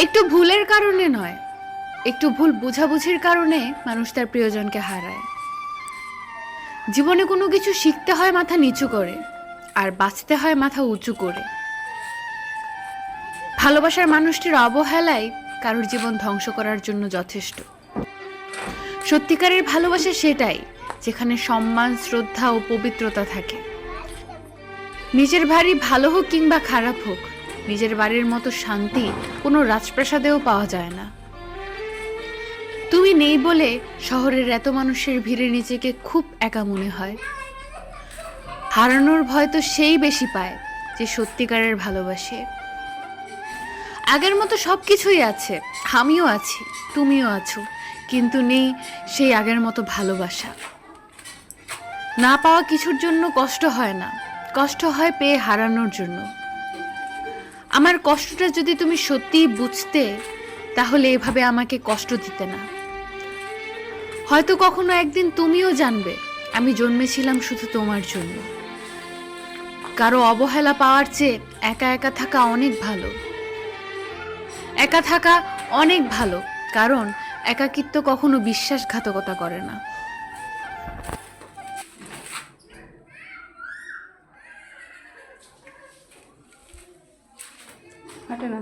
একটু ভুলের কারণে নয়, একটু ভুল বোঝাবুঝির কারণে মানুষ তার প্রিয়জনকে হারায়। জীবনে কোনো কিছু শিখতে হয় মাথা নিচু করে, আর বাঁচতে হয় মাথা উঁচু করে। ভালোবাসার মানুষটির অবহেলাই কারোর জীবন ধ্বংস করার জন্য যথেষ্ট। সত্যিকারের ভালোবাসা সেটাই, যেখানে সম্মান, শ্রদ্ধা ও পবিত্রতা থাকে। নিজের বাড়ি ভালো হোক কিংবা খারাপ হোক, নিজের বাড়ির মতো শান্তি কোনো রাজপ্রাসাদেও পাওয়া যায় না। তুমি নেই বলে শহরের এত মানুষের ভিড়ে নিজেকে খুব একা মনে হয়। হারানোর ভয় তো সেই বেশি পায় যে সত্যিকারের ভালোবাসে। আগের মতো সবকিছুই আছে, আমিও আছি, তুমিও আছো, কিন্তু নেই সেই আগের মতো ভালোবাসা। না পাওয়া কিছুর জন্য কষ্ট হয় না, কষ্ট হয় পেয়ে হারানোর জন্য। আমার কষ্টটা যদি তুমি সত্যিই বুঝতে, তাহলে এভাবে আমাকে কষ্ট দিতে না। হয়তো কখনো একদিন তুমিও জানবে আমি জন্মেছিলাম শুধু তোমার জন্য। কারো অবহেলা পাওয়ার চেয়ে একা একা থাকা অনেক ভালো। একা থাকা অনেক ভালো, কারণ একাকিত্ব কখনো বিশ্বাসঘাতকতা করে না। হাঁটে না।